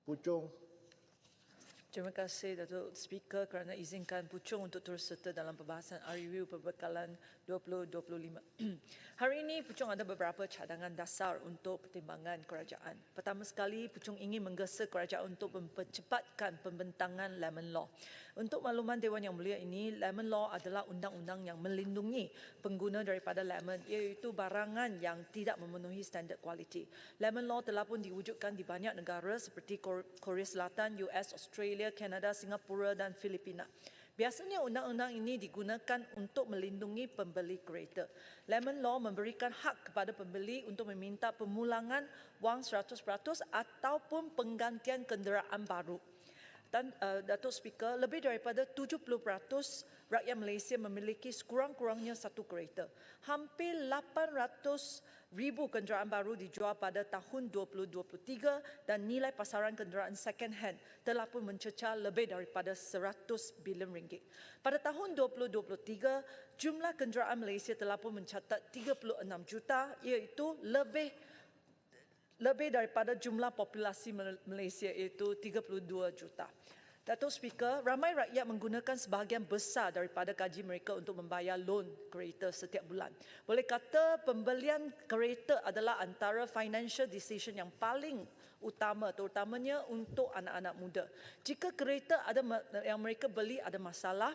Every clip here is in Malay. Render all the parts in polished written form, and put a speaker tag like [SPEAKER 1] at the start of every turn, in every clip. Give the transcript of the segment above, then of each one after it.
[SPEAKER 1] Puchong.
[SPEAKER 2] Terima kasih Datuk Speaker kerana izinkan Puchong untuk turut serta dalam perbahasan review perbekalan 2025. Hari ini Puchong ada beberapa cadangan dasar untuk pertimbangan kerajaan. Pertama sekali, Puchong ingin menggesa kerajaan untuk mempercepatkan pembentangan Lemon Law. Untuk makluman Dewan Yang Mulia ini, Lemon Law adalah undang-undang yang melindungi pengguna daripada lemon, iaitu barangan yang tidak memenuhi standard kualiti. Lemon Law telah pun diwujudkan di banyak negara seperti Korea Selatan, US, Australia, Kanada, Singapura dan Filipina. Biasanya undang-undang ini digunakan untuk melindungi pembeli kereta. Lemon Law memberikan hak kepada pembeli untuk meminta pemulangan wang 100% ataupun penggantian kenderaan baru. Dan Datuk Speaker, lebih daripada 70% rakyat Malaysia memiliki sekurang-kurangnya satu kereta. Hampir 800,000 kenderaan baru dijual pada tahun 2023 dan nilai pasaran kenderaan second hand telah pun mencecah lebih daripada 100 bilion ringgit. Pada tahun 2023, jumlah kenderaan Malaysia telah pun mencatat 36 juta, iaitu lebih daripada jumlah populasi Malaysia, iaitu 32 juta. Datuk Speaker, ramai rakyat menggunakan sebahagian besar daripada gaji mereka untuk membayar loan kereta setiap bulan. Boleh kata pembelian kereta adalah antara financial decision yang paling utama, terutamanya untuk anak-anak muda. Jika kereta yang mereka beli ada masalah,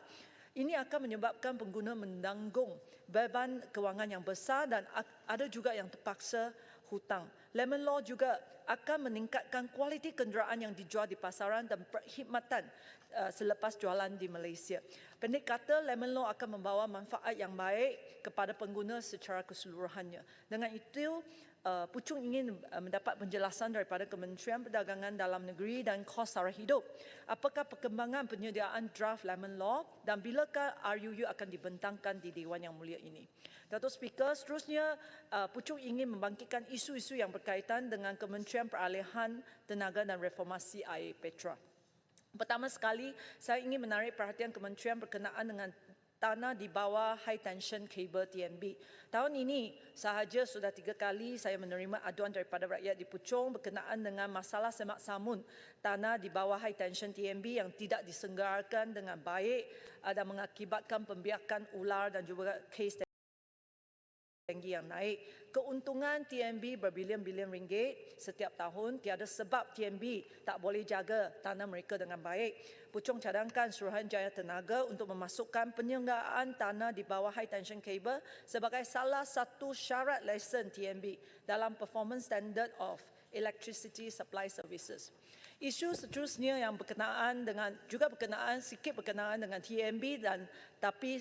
[SPEAKER 2] ini akan menyebabkan pengguna menanggung beban kewangan yang besar dan ada juga yang terpaksa hutang. Lemon Law juga akan meningkatkan kualiti kenderaan yang dijual di pasaran dan perkhidmatan selepas jualan di Malaysia. Pendek kata, Lemon Law akan membawa manfaat yang baik kepada pengguna secara keseluruhannya. Dengan itu, Puchong ingin mendapat penjelasan daripada Kementerian Perdagangan Dalam Negeri dan Kos Sara Hidup. Apakah perkembangan penyediaan draft Lemon Law dan bilakah RUU akan dibentangkan di Dewan Yang Mulia ini? Datuk Speaker, seterusnya Puchong ingin membangkitkan isu-isu yang berkaitan dengan Kementerian Peralihan Tenaga dan Reformasi Air Petra. Pertama sekali, saya ingin menarik perhatian Kementerian berkenaan dengan tanah di bawah high tension cable TNB. Tahun ini sahaja sudah 3 kali saya menerima aduan daripada rakyat di Puchong berkenaan dengan masalah semak samun tanah di bawah high tension TNB yang tidak diselenggarakan dengan baik dan mengakibatkan pembiakan ular dan juga kes tinggi yang naik. Keuntungan TNB berbilion-bilion ringgit setiap tahun. Tiada sebab TNB tak boleh jaga tanah mereka dengan baik. Puchong cadangkan Suruhanjaya Tenaga untuk memasukkan penyelenggaraan tanah di bawah high tension cable sebagai salah satu syarat lesen TNB dalam Performance Standard of Electricity Supply Services. Isu seterusnya yang berkenaan dengan dengan TNB tapi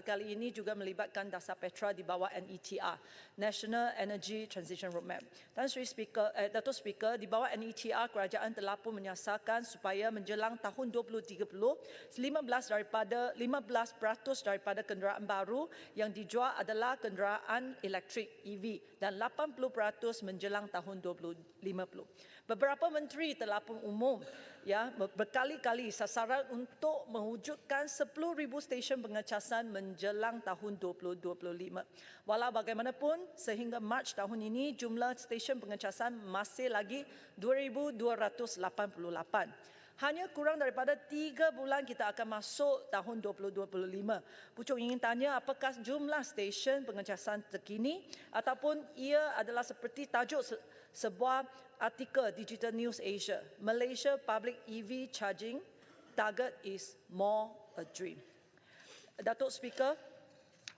[SPEAKER 2] kali ini juga melibatkan dasar Petra di bawah NETR, National Energy Transition Roadmap. Datuk Speaker, di bawah NETR kerajaan telah pun menyasarkan supaya menjelang tahun 2030 15% daripada kenderaan baru yang dijual adalah kenderaan elektrik EV dan 80% menjelang tahun 2050. Beberapa menteri telah pun umum berkali-kali sasaran untuk mewujudkan 10,000 stesen pengecasan menjelang tahun 2025. Walau bagaimanapun, sehingga Mac tahun ini jumlah stesen pengecasan masih lagi 2,288. Hanya kurang daripada 3 bulan kita akan masuk tahun 2025. Puchong ingin tanya apakah jumlah stesen pengecasan terkini ataupun ia adalah seperti tajuk sebuah artikel Digital News Asia, Malaysia Public EV Charging Target is More a Dream. Datuk Speaker,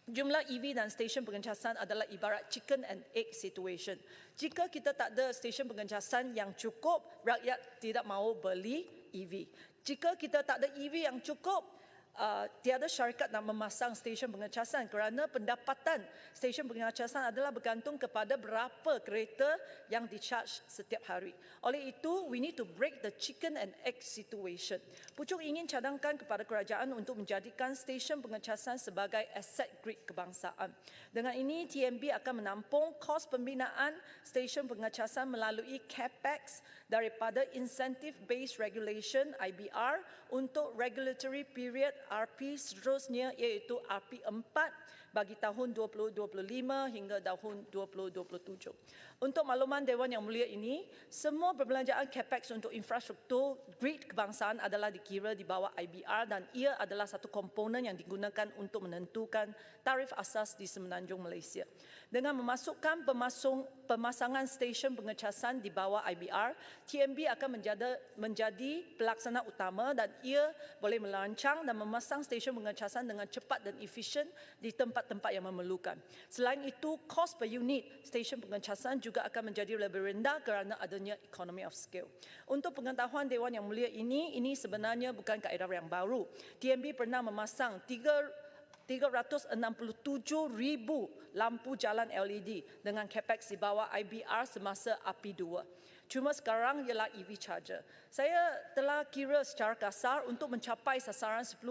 [SPEAKER 2] jumlah EV dan stesen pengecasan adalah ibarat chicken and egg situation. Jika kita tak ada stesen pengecasan yang cukup, rakyat tidak mahu beli EV. Jika kita tak ada EV yang cukup, tiada syarikat nak memasang stesen pengecasan kerana pendapatan stesen pengecasan adalah bergantung kepada berapa kereta yang di-charge setiap hari. Oleh itu, we need to break the chicken and egg situation. Puchong ingin cadangkan kepada kerajaan untuk menjadikan stesen pengecasan sebagai aset grid kebangsaan. Dengan ini, TNB akan menampung kos pembinaan stesen pengecasan melalui CAPEX daripada Incentive Based Regulation IBR untuk regulatory period RP seterusnya iaitu RP4 bagi tahun 2025 hingga tahun 2027. Untuk makluman Dewan Yang Mulia ini, semua perbelanjaan capex untuk infrastruktur grid kebangsaan adalah dikira di bawah IBR dan ia adalah satu komponen yang digunakan untuk menentukan tarif asas di Semenanjung Malaysia. Dengan memasukkan pemasangan stesen pengecasan di bawah IBR, TMB akan menjadi pelaksana utama dan ia boleh merancang dan memasang stesen pengecasan dengan cepat dan efisien di tempat-tempat yang memerlukan. Selain itu, kos per unit stesen pengecasan juga akan menjadi lebih rendah kerana adanya economy of scale. Untuk pengetahuan Dewan Yang Mulia ini sebenarnya bukan kaedah yang baru. TMB pernah memasang 367,000 lampu jalan LED dengan capex di bawah IBR semasa RP2. Cuma sekarang ialah EV charger. Saya telah kira secara kasar untuk mencapai sasaran 10,000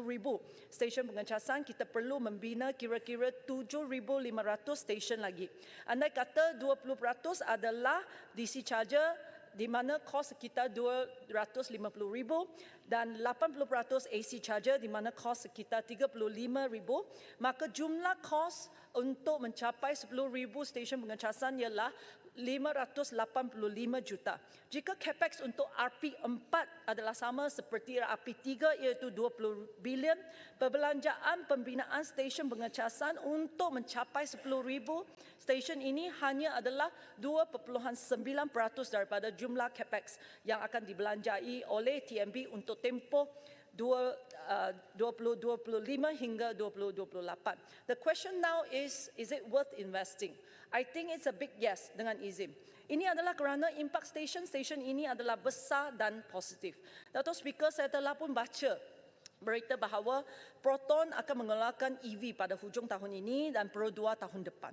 [SPEAKER 2] stesen pengecasan, kita perlu membina kira-kira 7,500 stesen lagi. Andai kata 20% adalah DC charger, di mana kos sekitar 250,000 dan 80% AC charger di mana kos sekitar 35,000, maka jumlah kos untuk mencapai 10,000 stesen pengecasan ialah 585 juta. Jika capex untuk RP4 adalah sama seperti RP3 iaitu 20 bilion, perbelanjaan pembinaan stesen pengecasan untuk mencapai 10,000 stesen ini hanya adalah 2.9% daripada jumlah capex yang akan dibelanjai oleh TMB untuk tempoh 2025 hingga 2028. The question now is it worth investing? I think it's a big yes dengan izin. Ini adalah kerana impak stesen ini adalah besar dan positif. Dato' Speaker, saya telah pun baca berita bahawa Proton akan mengeluarkan EV pada hujung tahun ini dan Pro 2 tahun depan.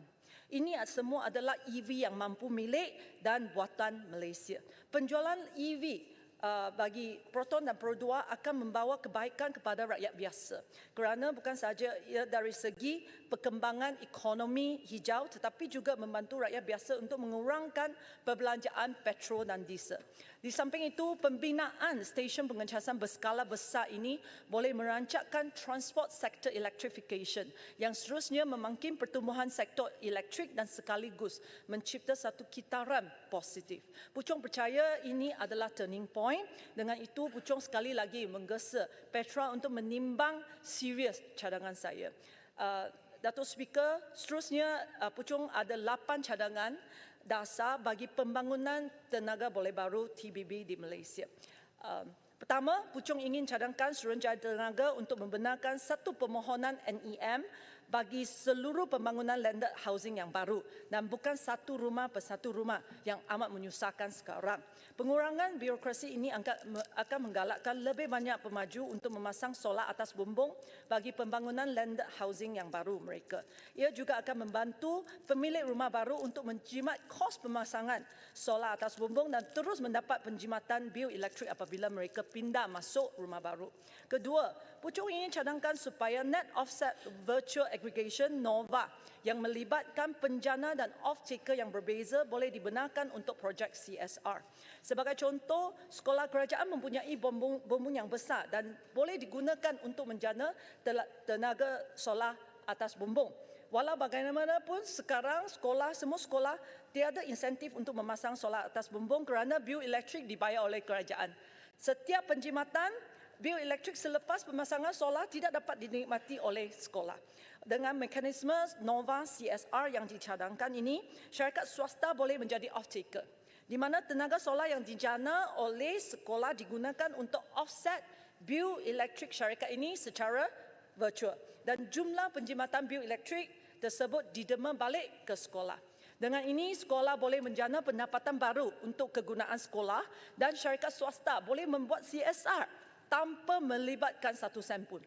[SPEAKER 2] Ini semua adalah EV yang mampu milik dan buatan Malaysia. Penjualan EV bagi Proton dan Pro 2 akan membawa kebaikan kepada rakyat biasa. Kerana bukan sahaja ia dari segi perkembangan ekonomi hijau tetapi juga membantu rakyat biasa untuk mengurangkan perbelanjaan petrol dan diesel. Di samping itu, pembinaan stesen pengecasan berskala besar ini boleh merancangkan transport sector electrification yang seterusnya memangkin pertumbuhan sektor elektrik dan sekaligus mencipta satu kitaran positif. Puchong percaya ini adalah turning point. Dengan itu, Puchong sekali lagi menggesa Petra untuk menimbang serius cadangan saya. Dato' Speaker, seterusnya Puchong ada 8 cadangan dasar bagi pembangunan tenaga boleh baru TBB di Malaysia. Pertama, Puchong ingin cadangkan Suruhanjaya Tenaga untuk membenarkan satu permohonan NEM bagi seluruh pembangunan landed housing yang baru dan bukan satu rumah per satu rumah yang amat menyusahkan sekarang. Pengurangan birokrasi ini akan menggalakkan lebih banyak pemaju untuk memasang solar atas bumbung bagi pembangunan landed housing yang baru mereka. Ia juga akan membantu pemilik rumah baru untuk menjimat kos pemasangan solar atas bumbung dan terus mendapat penjimatan bil elektrik apabila mereka pindah masuk rumah baru. Kedua, Puchong ingin cadangkan supaya net offset virtual aggregation NOVA yang melibatkan penjana dan off-taker yang berbeza boleh dibenarkan untuk projek CSR. Sebagai contoh, sekolah kerajaan mempunyai bumbung yang besar dan boleh digunakan untuk menjana tenaga solar atas bumbung. Walau bagaimanapun sekarang semua sekolah tiada insentif untuk memasang solar atas bumbung kerana bil elektrik dibayar oleh kerajaan. Setiap penjimatan bil elektrik selepas pemasangan solar tidak dapat dinikmati oleh sekolah. Dengan mekanisme NOVA CSR yang dicadangkan ini, syarikat swasta boleh menjadi off-taker, di mana tenaga solar yang dijana oleh sekolah digunakan untuk offset bil elektrik syarikat ini secara virtual dan jumlah penjimatan bil elektrik tersebut didema balik ke sekolah. Dengan ini, sekolah boleh menjana pendapatan baru untuk kegunaan sekolah dan syarikat swasta boleh membuat CSR tanpa melibatkan satu sen pun.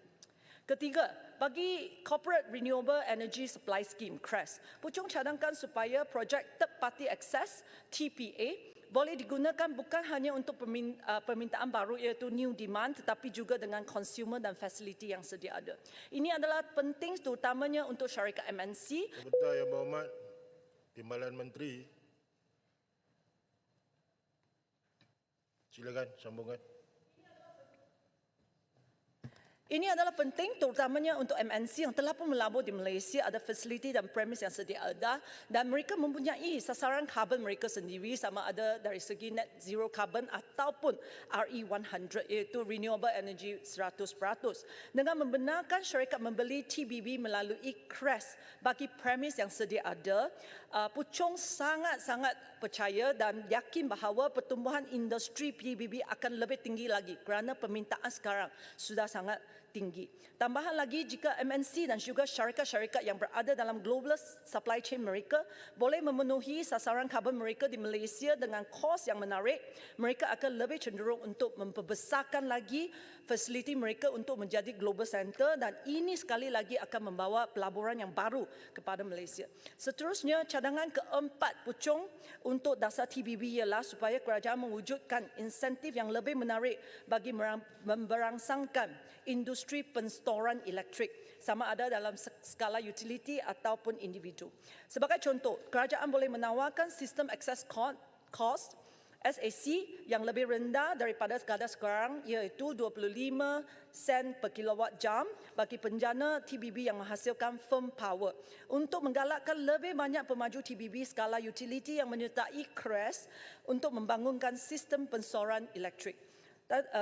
[SPEAKER 2] Ketiga, bagi Corporate Renewable Energy Supply Scheme, CRES, Puchong cadangkan supaya projek Third Party Access, TPA, boleh digunakan bukan hanya untuk permintaan baru iaitu new demand tetapi juga dengan consumer dan fasiliti yang sedia ada. Ini adalah penting terutamanya untuk syarikat MNC.
[SPEAKER 1] Sebentar Yang Berhormat, Timbalan Menteri. Silakan sambungkan.
[SPEAKER 3] Ini adalah penting terutamanya untuk MNC yang telah pun melabur di Malaysia, ada fasiliti dan premis yang sedia ada dan mereka mempunyai sasaran karbon mereka sendiri sama ada dari segi net zero carbon ataupun RE100 iaitu renewable energy 100%. Dengan membenarkan syarikat membeli TBB melalui CRES bagi premis yang sedia ada, Puchong sangat-sangat percaya dan yakin bahawa pertumbuhan industri TBB akan lebih tinggi lagi kerana permintaan sekarang sudah sangat tinggi. Tambahan lagi, jika MNC dan juga syarikat-syarikat yang berada dalam global supply chain mereka boleh memenuhi sasaran karbon mereka di Malaysia dengan kos yang menarik, mereka akan lebih cenderung untuk memperbesarkan lagi fasiliti mereka untuk menjadi global center dan ini sekali lagi akan membawa pelaburan yang baru kepada Malaysia. Seterusnya, cadangan keempat Puchong untuk dasar TBB ialah supaya kerajaan mewujudkan insentif yang lebih menarik bagi memberangsangkan industri penstoran elektrik sama ada dalam skala utility ataupun individu. Sebagai contoh, kerajaan boleh menawarkan sistem access cost SAC yang lebih rendah daripada kadar sekarang iaitu 25 sen per kilowatt jam bagi penjana TBB yang menghasilkan firm power untuk menggalakkan lebih banyak pemaju TBB skala utility yang menyertai CRES untuk membangunkan sistem penstoran elektrik.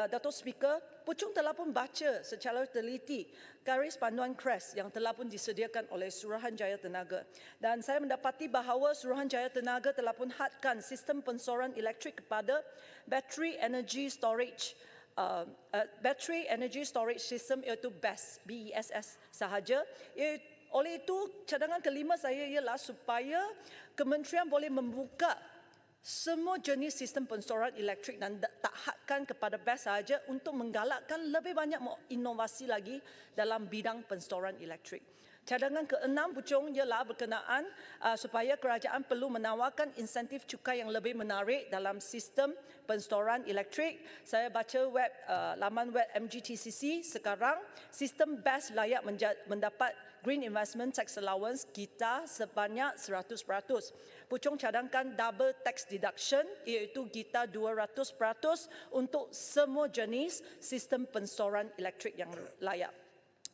[SPEAKER 3] Datuk Speaker, Puchong telah pun baca secara teliti garis panduan CRES yang telah pun disediakan oleh Suruhanjaya Tenaga. Dan saya mendapati bahawa Suruhanjaya Tenaga telah pun hadkan sistem penstoran elektrik kepada battery energy storage system iaitu BESS sahaja. Oleh itu, cadangan kelima saya ialah supaya kementerian boleh membuka semua jenis sistem penstoran elektrik dan tak hadkan kepada BESS sahaja untuk menggalakkan lebih banyak inovasi lagi dalam bidang penstoran elektrik. Cadangan keenam Puchong ialah berkenaan supaya kerajaan perlu menawarkan insentif cukai yang lebih menarik dalam sistem penstoran elektrik. Saya baca laman web MGTCC sekarang, sistem BESS layak mendapat Green Investment Tax Allowance kita sebanyak 100%. Puchong cadangkan double tax deduction iaitu kita 200% untuk semua jenis sistem penstoran elektrik yang layak.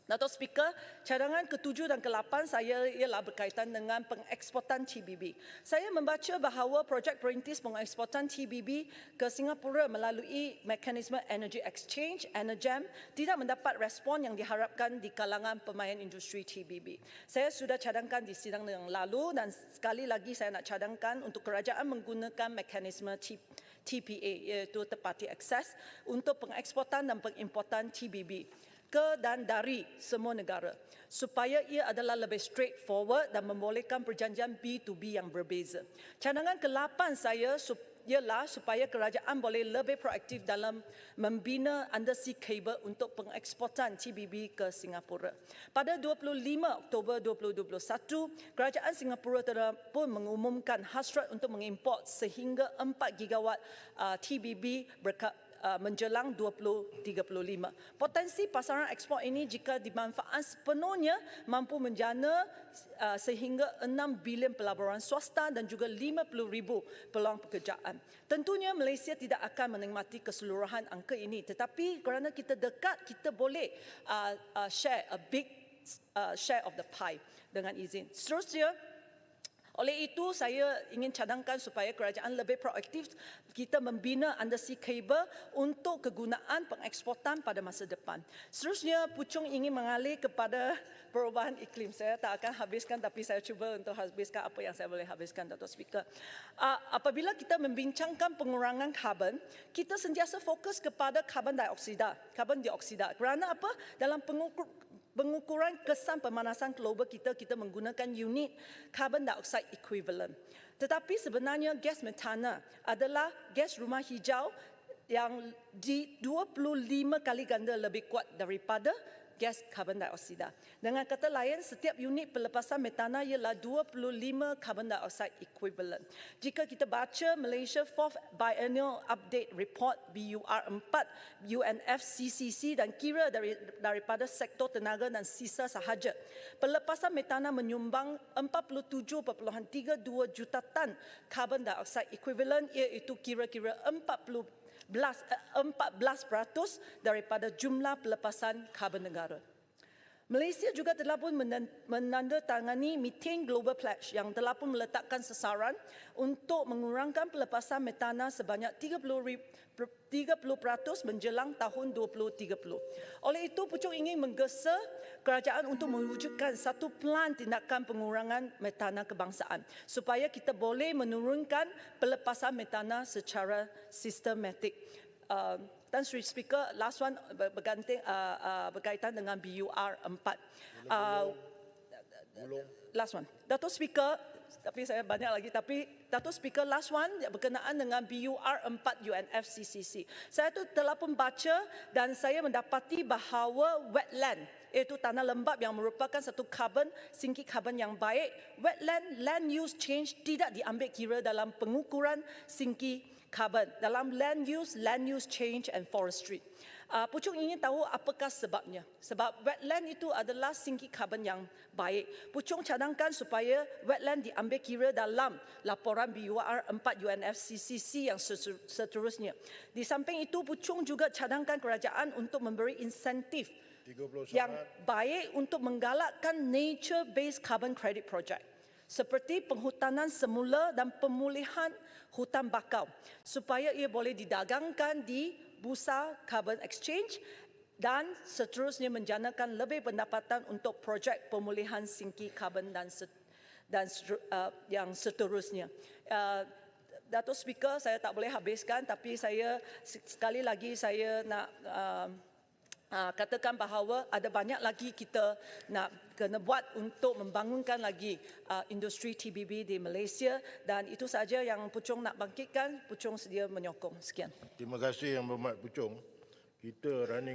[SPEAKER 3] Datuk Speaker, cadangan ke-7 dan ke-8 saya ialah berkaitan dengan pengeksportan TBB. Saya membaca bahawa projek perintis pengeksportan TBB ke Singapura melalui mekanisme Energy Exchange, ENERGEM, tidak mendapat respon yang diharapkan di kalangan pemain industri TBB. Saya sudah cadangkan di sidang yang lalu dan sekali lagi saya nak cadangkan untuk kerajaan menggunakan mekanisme TPA iaitu third party access untuk pengeksportan dan pengimportan TBB ke dan dari semua negara supaya ia adalah lebih straightforward dan membolehkan perjanjian B2B yang berbeza. Cadangan ke-8 saya ialah supaya kerajaan boleh lebih proaktif dalam membina undersea cable untuk pengeksportan TBB ke Singapura. Pada 25 Oktober 2021, kerajaan Singapura telah pun mengumumkan hasrat untuk mengimport sehingga 4 gigawatt TBB menjelang 2035. Potensi pasaran ekspor ini jika dimanfaatkan sepenuhnya mampu menjana sehingga 6 bilion pelaburan swasta dan juga 50,000 peluang pekerjaan. Tentunya Malaysia tidak akan menikmati keseluruhan angka ini tetapi kerana kita dekat kita boleh share a big share of the pie dengan izin. Seterusnya, oleh itu, saya ingin cadangkan supaya kerajaan lebih proaktif kita membina undersea cable untuk kegunaan pengeksportan pada masa depan. Seterusnya, Puchong ingin mengalih kepada perubahan iklim. Saya tak akan habiskan tapi saya cuba untuk habiskan apa yang saya boleh habiskan, Datuk Speaker. Apabila kita membincangkan pengurangan karbon, kita sentiasa fokus kepada karbon dioksida. Kerana apa? Dalam pengukuran kesan pemanasan global kita menggunakan unit carbon dioxide equivalent. Tetapi sebenarnya gas metana adalah gas rumah hijau yang di 25 kali ganda lebih kuat daripada gas karbon dioksida. Dengan kata lain, setiap unit pelepasan metana ialah 25 carbon dioxide equivalent. Jika kita baca Malaysia 4th Biennial Update Report BUR4 UNFCCC dan kira daripada sektor tenaga dan sisa sahaja, pelepasan metana menyumbang 47.32 juta tan carbon dioxide equivalent iaitu kira-kira 14% daripada jumlah pelepasan karbon negara. Malaysia juga telah pun menandatangani Methane Global Pledge yang telah pun meletakkan sasaran untuk mengurangkan pelepasan metana sebanyak 30% menjelang tahun 2030. Oleh itu, Puchong ingin menggesa kerajaan untuk mewujudkan satu plan tindakan pengurangan metana kebangsaan supaya kita boleh menurunkan pelepasan metana secara sistematik. Tan Sri Speaker, last one berkaitan dengan BUR 4. Last one. Dato' Speaker, tapi saya banyak lagi, tapi Dato' Speaker, last one berkenaan dengan BUR 4 UNFCCC. Saya tu telah pun baca dan saya mendapati bahawa wetland, iaitu tanah lembap yang merupakan satu sinki karbon yang baik, wetland land use change tidak diambil kira dalam pengukuran sinki karbon dalam land use change and forestry. Puchong ingin tahu apakah sebabnya. Sebab wetland itu adalah sinki karbon yang baik. Puchong cadangkan supaya wetland diambil kira dalam laporan BUR 4 UNFCCC yang seterusnya. Di samping itu, Puchong juga cadangkan kerajaan untuk memberi insentif yang baik untuk menggalakkan nature-based carbon credit project seperti penghutanan semula dan pemulihan hutan bakau supaya ia boleh didagangkan di Bursa Carbon Exchange dan seterusnya menjanakan lebih pendapatan untuk projek pemulihan sinki karbon dan yang seterusnya. Dato' Speaker, saya tak boleh habiskan, tapi saya sekali lagi saya nak katakan bahawa ada banyak lagi kita nak kena buat untuk membangunkan lagi industri TBB di Malaysia, dan itu saja yang Puchong nak bangkitkan. Puchong sedia menyokong. Sekian.
[SPEAKER 1] Terima kasih Yang Berhormat Puchong. Kita running